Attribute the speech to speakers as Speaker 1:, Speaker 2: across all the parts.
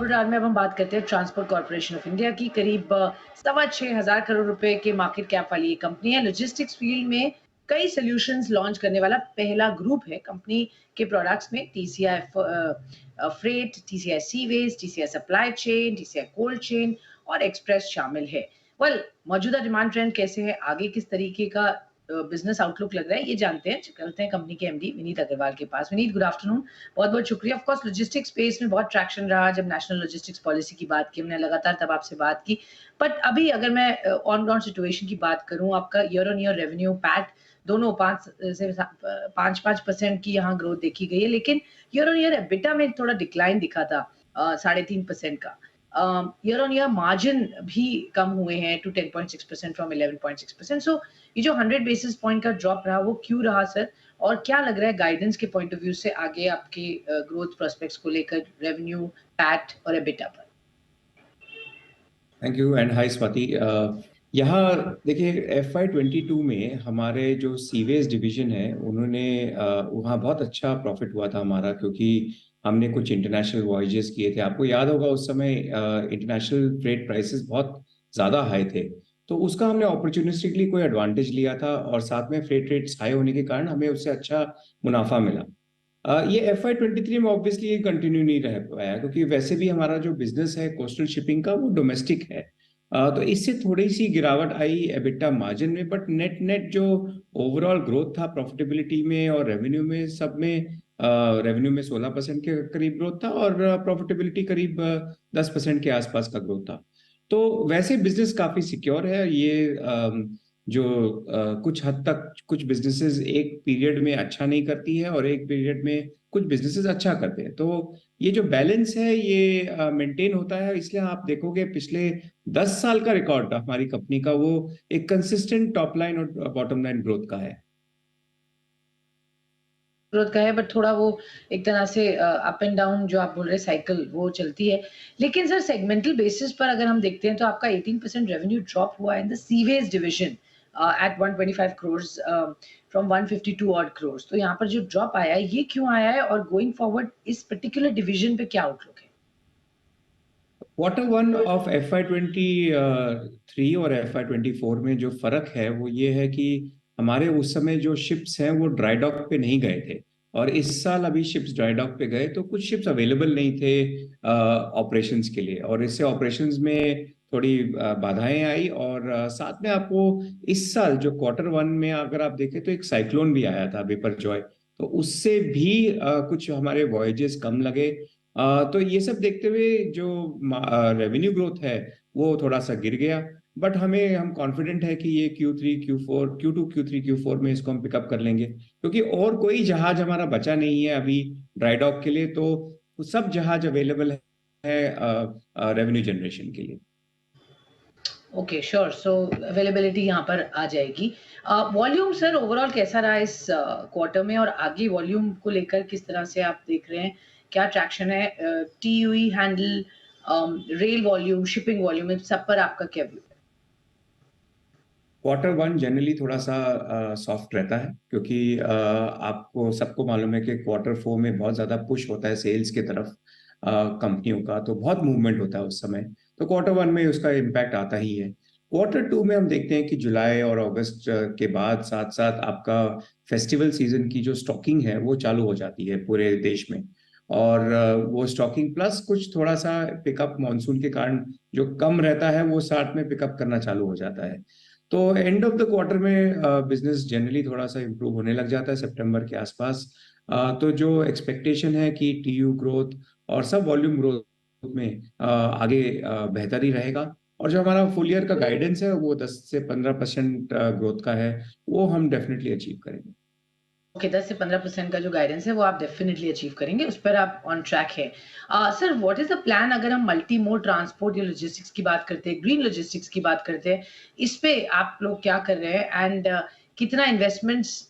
Speaker 1: Corporate arm में अब हम बात करते हैं ट्रांसपोर्ट कॉर्पोरेशन ऑफ इंडिया की। करीब 6,25,000 करोड़ रुपए के मार्केट कैप वाली ये कंपनी है। लॉजिस्टिक्स फील्ड में कई सॉल्यूशंस लॉन्च करने वाला पहला ग्रुप है। कंपनी के प्रोडक्ट्स में TCI freight, TCI sewage, TCI supply chain, TCI cold chain और एक्सप्रेस शामिल है। मौजूदा डिमांड ट्रेंड कैसे है, आगे किस तरीके का बिजनेस आउटलुक लग रहा है, ये जानते हैं। चलते हैं कंपनी के एमडी विनीत अग्रवाल के पास। Vineet, good afternoon. बहुत बहुत शुक्रिया। ऑफ कोर्स लॉजिस्टिक्स स्पेस में बहुत ट्रैक्शन रहा जब नेशनल लॉजिस्टिक्स पॉलिसी की बात की हमने, लगातार तब आपसे बात की। बट अभी अगर मैं ऑन ग्राउंड सिचुएशन की बात करूं, आपका year on year revenue PAT दोनों 5% की यहाँ ग्रोथ देखी गई है, लेकिन ईयर ऑन ईयर एबिटा में थोड़ा डिक्लाइन दिखा था 3.5% का। ईयर ऑन ईयर मार्जिन भी कम हुए हैं टू 10.6% फ्रॉम 11.6%। सो ये जो 100 बेसिस पॉइंट का ड्रॉप रहा वो क्यों रहा सर, और क्या लग रहा है गाइडेंस के पॉइंट ऑफ व्यू से आगे आपके ग्रोथ प्रोस्पेक्ट्स को लेकर रेवेन्यू, पैट और एबिटा पर?
Speaker 2: Thank you and hi Swati. यहाँ देखिए FY22 में हमारे जो सीवेज डिवीजन है उन्होंने वहाँ बहुत अच्छा प्रॉफिट हुआ था हमारा, क्योंकि हमने कुछ इंटरनेशनल वॉयजेस किए थे। आपको याद होगा उस समय इंटरनेशनल फ्रेट प्राइसेस बहुत ज़्यादा हाई थे, तो उसका हमने अपॉर्चुनिस्टिकली कोई एडवांटेज लिया था और साथ में फ्रेट रेट्स हाई होने के कारण हमें उससे अच्छा मुनाफा मिला। ये FY23 में ऑब्वियसली ये कंटिन्यू नहीं रह पाया, क्योंकि वैसे भी हमारा जो बिजनेस है कोस्टल शिपिंग का वो डोमेस्टिक है। तो इससे थोड़ी सी गिरावट आई एबिटा मार्जिन में, बट नेट नेट जो ओवरऑल ग्रोथ था प्रॉफिटेबिलिटी में और रेवेन्यू में, सब में रेवेन्यू में 16% के करीब ग्रोथ था और प्रॉफिटेबिलिटी करीब 10% के आसपास का ग्रोथ था। तो वैसे बिजनेस काफी सिक्योर है ये। जो कुछ हद तक कुछ बिजनेसेस एक पीरियड में अच्छा नहीं करती है और एक पीरियड में कुछ बिजनेसेस अच्छा करते हैं, तो ये जो बैलेंस है ये मेंटेन होता है। इसलिए आप देखोगे पिछले 10 साल का रिकॉर्ड हमारी कंपनी का वो एक कंसिस्टेंट टॉप लाइन और बॉटम लाइन ग्रोथ का है।
Speaker 1: ग्रोथ का है, बट थोड़ा वो एक तरह से अप एंड डाउन जो आप बोल रहे हैं साइकिल वो चलती है। लेकिन सर सेगमेंटल बेसिस पर अगर हम देखते हैं तो आपका 18% रेवेन्यू ड्रॉप हुआ in the sewage division at 125 crores from 152 odd crores. तो यहाँ पर जो ड्रॉप आया है ये क्यों आया है, और गोइंग फॉरवर्ड इस पर्टिकुलर डिवीजन पे क्या आउटलुक है?
Speaker 2: Q1 ऑफ FY23 और FY24 में जो फर्क है वो ये है कि हमारे उस समय जो शिप्स हैं वो ड्राई डॉक पे नहीं गए थे, और इस साल अभी शिप्स ड्राई डॉक पे गए तो कुछ शिप्स अवेलेबल नहीं थे ऑपरेशंस के लिए, और इससे ऑपरेशंस में थोड़ी बाधाएं आई। और साथ में आपको इस साल जो Q1 में अगर आप देखें तो एक साइक्लोन भी आया था बिपरजॉय, तो उससे भी कुछ हमारे वॉयजेस कम लगे। तो ये सब देखते हुए जो रेवेन्यू ग्रोथ है वो थोड़ा सा गिर गया, बट हम कॉन्फिडेंट है कि ये Q3 Q4 Q2 Q3 Q4 में इसको हम पिकअप कर लेंगे, क्योंकि और कोई जहाज हमारा बचा नहीं है अभी ड्राई डॉक के लिए, तो सब जहाज अवेलेबल है रेवेन्यू जनरेशन के लिए।
Speaker 1: Okay, sure. सो अवेलेबिलिटी यहाँ पर आ जाएगी। वॉल्यूम सर ओवरऑल कैसा रहा इस क्वार्टर में, और आगे वॉल्यूम को लेकर किस तरह से आप देख रहे हैं, क्या ट्रैक्शन है? TUE handle, rail volume, shipping volume, इन सब पर आपका क्या व्यू है?
Speaker 2: Q1 जनरली थोड़ा सा सॉफ्ट रहता है, क्योंकि आपको सबको मालूम है कि Q4 में बहुत ज्यादा पुश होता है सेल्स की तरफ कंपनियों का, तो बहुत मूवमेंट होता है उस समय, तो Q1 में उसका इम्पैक्ट आता ही है। Q2 में हम देखते हैं कि जुलाई और अगस्त के बाद साथ साथ आपका फेस्टिवल सीजन की जो स्टॉकिंग है वो चालू हो जाती है पूरे देश में, और वो स्टॉकिंग प्लस कुछ थोड़ा सा पिकअप मानसून के कारण जो कम रहता है वो साथ में पिकअप करना चालू हो जाता है। तो एंड ऑफ द क्वार्टर में बिजनेस जनरली थोड़ा सा इम्प्रूव होने लग जाता है सितंबर के आसपास। तो जो एक्सपेक्टेशन है कि टीयू ग्रोथ और सब वॉल्यूम ग्रोथ में आगे बेहतर ही रहेगा, और जो हमारा फुल ईयर का गाइडेंस है वो 10 से 15% ग्रोथ का है, वो हम डेफिनेटली अचीव करेंगे।
Speaker 1: ओके, 10 से 15% का जो गाइडेंस है वो आप डेफिनेटली अचीव करेंगे, उस पर आप ऑन ट्रैक है। Sir, what is the plan अगर हम मल्टी मोड ट्रांसपोर्ट या लॉजिस्टिक्स की बात करते हैं, ग्रीन लॉजिस्टिक्स की बात करते हैं, इस पे आप लोग क्या कर रहे हैं, एंड कितना इन्वेस्टमेंट्स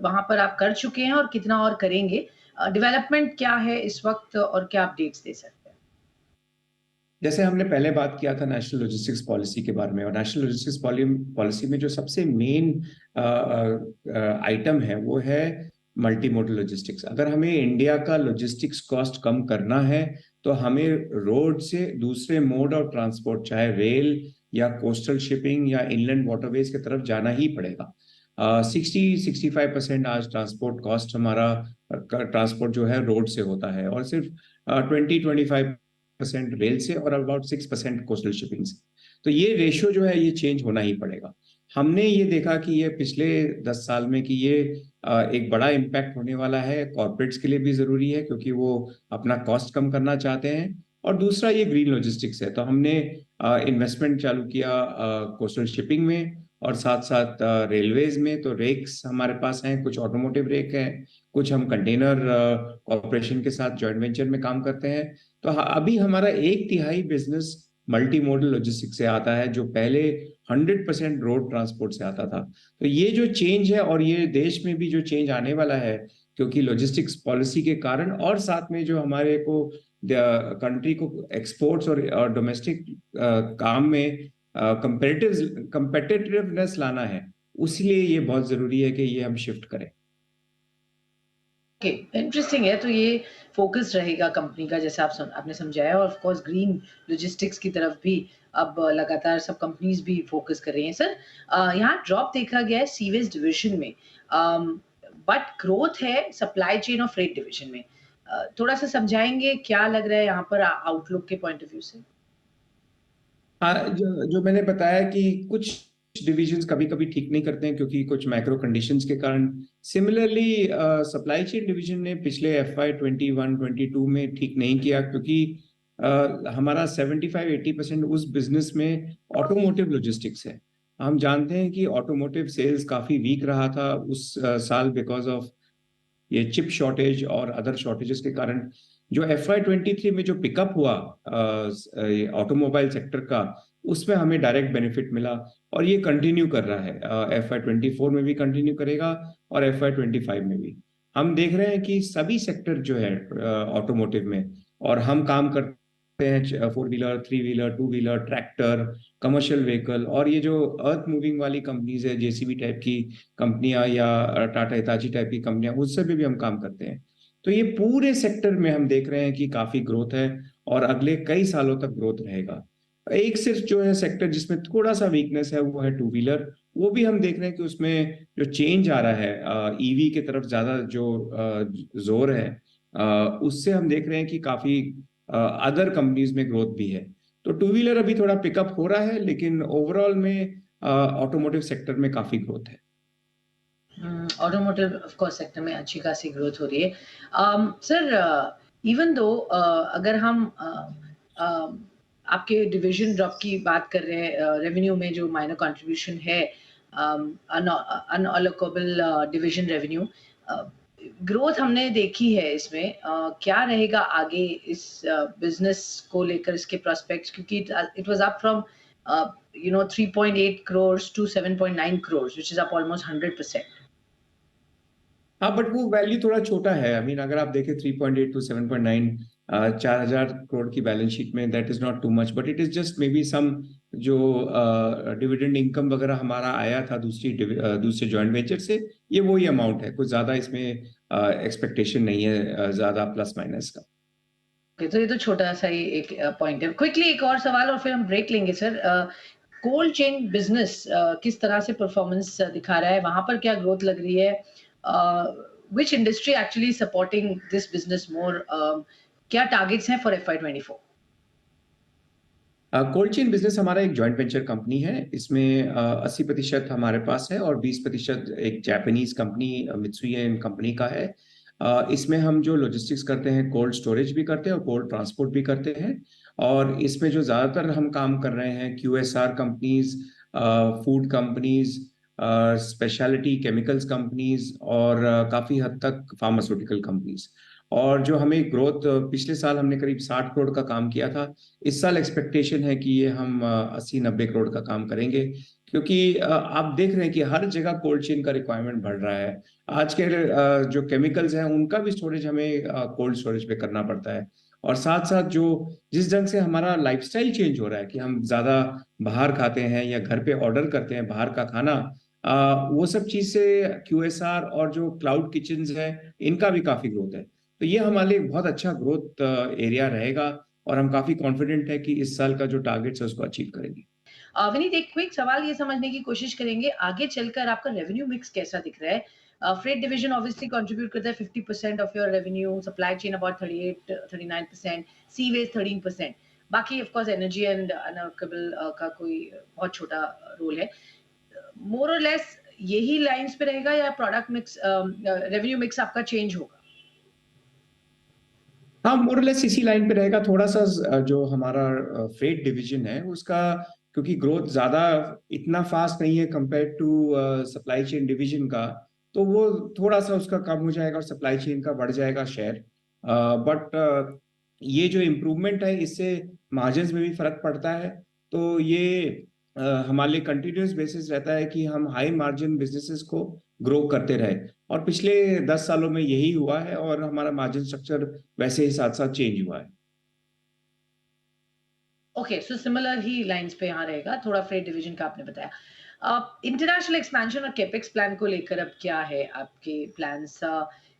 Speaker 1: वहां पर आप कर चुके हैं और कितना और करेंगे? डेवलपमेंट क्या है इस वक्त, और क्या अपडेट्स दे सकते हैं?
Speaker 2: जैसे हमने पहले बात किया था नेशनल लॉजिस्टिक्स पॉलिसी के बारे में, और नेशनल लॉजिस्टिक्स पॉलिसी में जो सबसे मेन आइटम है वो है मल्टी मोडल लॉजिस्टिक्स। अगर हमें इंडिया का लॉजिस्टिक्स कॉस्ट कम करना है तो हमें रोड से दूसरे मोड ऑफ ट्रांसपोर्ट, चाहे रेल या कोस्टल शिपिंग या इनलैंड वाटरवेज की तरफ जाना ही पड़ेगा। 60-65% आज ट्रांसपोर्ट कॉस्ट हमारा ट्रांसपोर्ट जो है रोड से होता है, और सिर्फ 20-25% रेल से और अबाउट 6% कोस्टल शिपिंग से। तो ये रेशियो जो है ये चेंज होना ही पड़ेगा। हमने ये देखा कि ये पिछले 10 साल में कि ये एक बड़ा इम्पैक्ट होने वाला है। कॉर्पोरेट्स के लिए भी जरूरी है क्योंकि वो अपना कॉस्ट कम करना चाहते हैं, और दूसरा ये ग्रीन लॉजिस्टिक्स है। तो हमने इन्वेस्टमेंट चालू किया कोस्टल शिपिंग में, और साथ साथ रेलवेज में। तो रेक्स हमारे पास हैं, कुछ ऑटोमोटिव रेक हैं, कुछ हम कंटेनर कॉर्पोरेशन के साथ जॉइंट वेंचर में काम करते हैं। तो अभी हमारा 1/3 बिजनेस मल्टी मॉडल लॉजिस्टिक्स से आता है, जो पहले 100% रोड ट्रांसपोर्ट से आता था। तो ये जो चेंज है, और ये देश में भी जो चेंज आने वाला है क्योंकि लॉजिस्टिक्स पॉलिसी के कारण, और साथ में जो हमारे को कंट्री को एक्सपोर्ट्स और डोमेस्टिक काम में कंपेटिटिवनेस लाना है, उसलिए ये बहुत जरूरी है कि ये हम शिफ्ट करें।
Speaker 1: ओके, इंटरेस्टिंग है। तो ये फोकस रहेगा कंपनी का, जैसे आपने समझाया, और ऑफ कोर्स ग्रीन लॉजिस्टिक्स की तरफ भी अब लगातार सब कंपनीज भी फोकस कर रही हैं। सर, यहाँ ड्रॉप देखा गया है सीवेज डिवीजन में, बट ग्रोथ है सप्लाई चेन और फ्रेट डिवीजन में। थोड़ा सा समझाएंगे क्या लग रहा है यहाँ पर आउटलुक के पॉइंट ऑफ व्यू से?
Speaker 2: हाँ, जो जो मैंने बताया कि कुछ डिविजन्स कभी कभी ठीक नहीं करते हैं क्योंकि कुछ मैक्रो कंडीशंस के कारण। सिमिलरली सप्लाई चेन डिवीजन ने पिछले FY 21-22 में ठीक नहीं किया, क्योंकि हमारा 75-80% उस बिजनेस में ऑटोमोटिव लॉजिस्टिक्स है। हम जानते हैं कि ऑटोमोटिव सेल्स काफी वीक रहा था उस साल, बिकॉज ऑफ ये चिप शॉर्टेज और अदर शॉर्टेजेस के कारण। जो FY 23 में जो पिकअप हुआ ऑटोमोबाइल सेक्टर का, उसमें हमें डायरेक्ट बेनिफिट मिला, और ये कंटिन्यू कर रहा है। FY 24 में भी कंटिन्यू करेगा, और FY 25 में भी। हम देख रहे हैं कि सभी सेक्टर जो है ऑटोमोटिव में, और हम काम करते हैं 4 wheeler, 3 wheeler, 2 wheeler, tractor, commercial vehicle, और ये जो अर्थ मूविंग वाली कंपनीज है, JCB टाइप की कंपनियां या टाटा हिताची टाइप की कंपनियां, उससे भी हम काम करते हैं। तो ये पूरे सेक्टर में हम देख रहे हैं कि काफी ग्रोथ है, और अगले कई सालों तक ग्रोथ रहेगा। एक सिर्फ जो है सेक्टर जिसमें थोड़ा सा वीकनेस है, वो है 2 व्हीलर। वो भी हम देख रहे हैं कि उसमें जो चेंज आ रहा है EV की तरफ ज्यादा जो जोर है, उससे हम देख रहे हैं कि काफी अदर कंपनीज में ग्रोथ भी है। तो 2 व्हीलर अभी थोड़ा पिकअप हो रहा है, लेकिन ओवरऑल में ऑटोमोटिव सेक्टर में काफी ग्रोथ है।
Speaker 1: ऑटोमोटिव ऑफ कोर्स सेक्टर में अच्छी खासी ग्रोथ हो रही है। सर, इवन दो अगर हम आपके डिवीजन ड्रॉप की बात कर रहे हैं, रेवेन्यू में जो माइनर कंट्रीब्यूशन है, अनअलोकेबल डिवीजन रेवेन्यू, ग्रोथ हमने देखी है इसमें। क्या रहेगा आगे इस बिजनेस को लेकर, इसके प्रोस्पेक्ट्स? क्योंकि it was up from 3.8 crores to 7.9 crores, which is up almost 100%.
Speaker 2: हाँ, बट वो वैल्यू थोड़ा छोटा है। आई मीन, अगर आप देखें 3.8 to 7.9, 4,000 करोड़ की बैलेंस शीट में, that is not too much, but it is just may be some जो डिविडेंड इनकम वगैरह हमारा आया था दूसरे जॉइंट वेंचर से, ये वही अमाउंट है। कुछ ज्यादा इसमें एक्सपेक्टेशन नहीं है, ज्यादा प्लस माइनस का।
Speaker 1: तो ये तो छोटा सा ही एक पॉइंट है। क्विकली एक और सवाल और फिर हम ब्रेक लेंगे सर। कोल्ड चेन बिजनेस किस तरह से परफॉर्मेंस दिखा रहा है, वहां पर क्या ग्रोथ लग रही है? विच industry actually supporting this business मोर? क्या टारगेट्स हैं for FY 24?
Speaker 2: Cold chain business हमारा एक जॉइंट वेंचर कंपनी है। इसमें 80% हमारे पास है, और 20% एक जापानीज कंपनी मित्सुई कंपनी का है। इसमें हम जो लॉजिस्टिक्स करते हैं, कोल्ड स्टोरेज भी करते हैं और कोल्ड ट्रांसपोर्ट भी करते हैं। और इसमें जो ज्यादातर हम काम कर रहे हैं, QSR companies, food companies, speciality chemicals companies, और काफी हद तक फार्मास्यूटिकल कंपनीज। और जो हमें ग्रोथ, पिछले साल हमने करीब 60 करोड़ का काम किया था। इस साल एक्सपेक्टेशन है कि ये हम 80-90 करोड़ का काम करेंगे, क्योंकि आप देख रहे हैं कि हर जगह कोल्ड चेन का रिक्वायरमेंट बढ़ रहा है। आज के जो केमिकल्स हैं, उनका भी स्टोरेज हमें कोल्ड स्टोरेज पे करना पड़ता है। और साथ साथ जो जिस ढंग से हमारा लाइफस्टाइल चेंज हो रहा है कि हम ज्यादा बाहर खाते हैं या घर पे ऑर्डर करते हैं बाहर का खाना, वो सब चीज से QSR और जो क्लाउड किचन्स है, इनका भी काफी ग्रोथ है। तो ये हमारे लिए बहुत अच्छा ग्रोथ एरिया रहेगा और हम काफ़ी कॉन्फिडेंट हैं कि इस साल का जो टारगेट्स है उसको अचीव करेंगे।
Speaker 1: विनीत, एक क्विक सवाल ये समझने की कोशिश करेंगे, आगे चलकर आपका रेवेन्यू मिक्स कैसा दिख रहा है? फ्रेट डिवीजन ऑब्वियसली कंट्रीब्यूट करता है 50% of your revenue, supply chain about 38-39%, sewage 13%। बाकी ऑफ कोर्स एनर्जी एंड अनअर्केबल का कोई बहुत छोटा रोल है। मोर और लेस यही लाइन्स पे रहेगा या प्रोडक्ट मिक्स रेवेन्यू मिक्स आपका चेंज होगा?
Speaker 2: हाँ, मोर और लेस इसी लाइन पे रहेगा थोड़ा-सा जो हमारा फ्रेट डिवीज़न है उसका क्योंकि ग्रोथ ज़्यादा इतना फ़ास्ट नहीं है compared to supply chain division का, तो वो थोड़ा-सा उसका कम हो जाएगा और सप्लाई चेन का बढ़ जाएगा शेयर। बट ये जो इम्प्रूवमेंट है इससे मार्जिन्स में भी फ़र्क पड़ता है, तो ये हमारे लिए कंटीन्यूअस बेसिस रहता है कि हम हाई मार्जिन बिज़नेसेस को ग्रो करते रहें और पिछले 10 सालों में यही हुआ है और हमारा मार्जिन स्ट्रक्चर वैसे ही साथ-साथ चेंज हुआ है।
Speaker 1: ओके, सो सिमिलर ही लाइन्स पे यहाँ रहेगा, थोड़ा फ्रेट डिवीजन का आपने बताया। इंटरनेशनल एक्सपेंशन और कैपेक्स प्लान को लेकर अब क्या है आपके प्लान्स?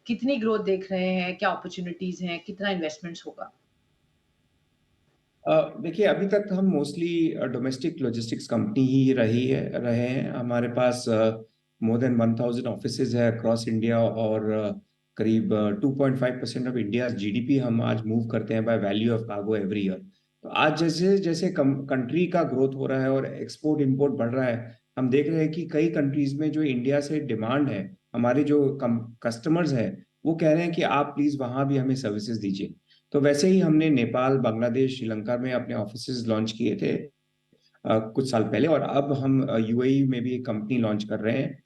Speaker 1: कितनी ग्रोथ देख रहे हैं? क्या अपॉर्च्युनिटीज़ हैं? कितना इन्वेस्टमेंट्स होगा?
Speaker 2: देखिए अभी तक हम मोस्टली डोमेस्टिक लॉजिस्टिक्स कंपनी ही रहे हैं। हमारे पास मोर देन 1000 ऑफिसेज़ है अक्रॉस इंडिया और करीब 2.5% ऑफ इंडियाज़ जीडीपी हम आज मूव करते हैं by value of cargo every year. तो आज जैसे-जैसे कंट्री का ग्रोथ हो रहा है और एक्सपोर्ट इंपोर्ट बढ़ रहा है, हम देख रहे हैं कि कई कंट्रीज़ में जो इंडिया से डिमांड है, हमारे जो कस्टमर्स हैं, वो कह रहे हैं कि आप प्लीज़ वहाँ भी हमें सर्विसेज़ दीजिए। तो वैसे ही हमने नेपाल, बांग्लादेश, श्रीलंका में अपने ऑफिसेज़ लॉन्च किए थे कुछ साल पहले और अब हम यूएई में भी एक कंपनी लॉन्च कर रहे हैं।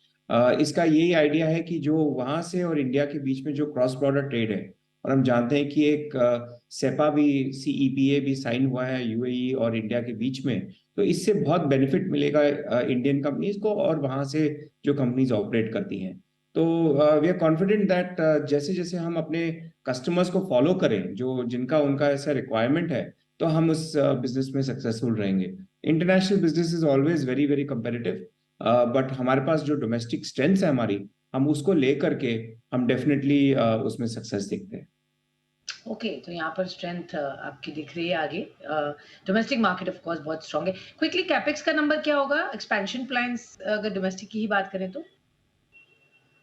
Speaker 2: इसका यही आइडिया है कि जो वहाँ से और इंडिया के बीच में जो क्रॉस बॉर्डर ट्रेड है और हम जानते हैं कि एक सेपा भी सीईपीए भी साइन हुआ है यूएई और इंडिया के बीच में, तो इससे बहुत बेनिफिट मिलेगा इंडियन कंपनीज़ को और वहाँ से जो कंपनीज़ ऑपरेट करती हैं। तो वी आर कॉन्फिडेंट दैट जैसे-जैसे हम अपने कस्टमर्स को फॉलो करें, जो जिनका उनका ऐसा रिक्वायरमेंट है, तो हम उस बिज़नेस में सक्सेसफुल रहेंगे। International business is always very, very competitive but हमारे पास जो डोमेस्टिक स्ट्रेंथ्स है हमारी, हम उसको लेकर के हम डेफ़िनिटली उसमें सक्सेस देखते हैं।
Speaker 1: ओके, तो यहाँ पर स्ट्रेंथ आपकी दिख रही है आगे। डोमेस्टिक मार्केट ऑफ कोर्स बहुत स्ट्रांग है। क्विकली कैपेक्स का नंबर क्या होगा? एक्सपेंशन प्लान्स अगर डोमेस्टिक की ही बात करें तो?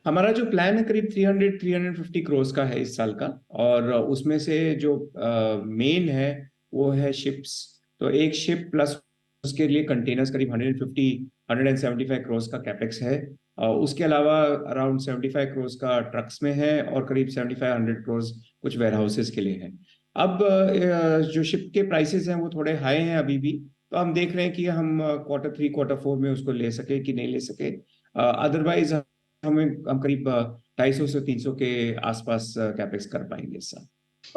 Speaker 2: हमारा जो प्लान है करीब 300-350 करोड़ का है इस साल का और उसमें से जो मेन है वो है शिप्स। तो एक शिप प्लस उसके लिए कंटेनर्स करीब 150-175 करोड़ का कैपेक्स है। उसके अलावा अराउंड 75 करोड़ का ट्रक्स में है और करीब 75-100 करोड़ कुछ वेयरहाउसेस के लिए है। अब जो शिप के प्राइसेस हैं वो थोड़े हाई हैं अभी भी, तो हम देख रहे हैं कि हम क्वार्टर 3, क्वार्टर 4 में उसको ले सके कि नहीं ले सके। अदरवाइज़ हम करीब 250 से 300 के आसपास कैपेक्स कर पाएँगे इस साल।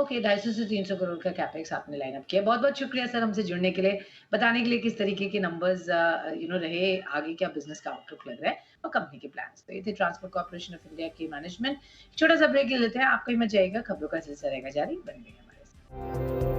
Speaker 1: ओके, 250 से 300 करोड़ का कैपेक्स आपने लाइन अप किया। बहुत-बहुत शुक्रिया सर हमसे जुड़ने के लिए, बताने के लिए किस तरीके के नंबर्स रहे, आगे क्या बिज़नेस का आउटलुक लग रहा है और कंपनी के प्लान्स। तो ये थे ट्रांसपोर्ट कॉर्पोरेशन ऑफ इंडिया के मैनेजमेंट। छोटा-सा ब्रेक ले लेते हैं, आपको ही मत जाइएगा, खबरों का सिलसिला रहेगा जारी, बने रहिए हमारे साथ।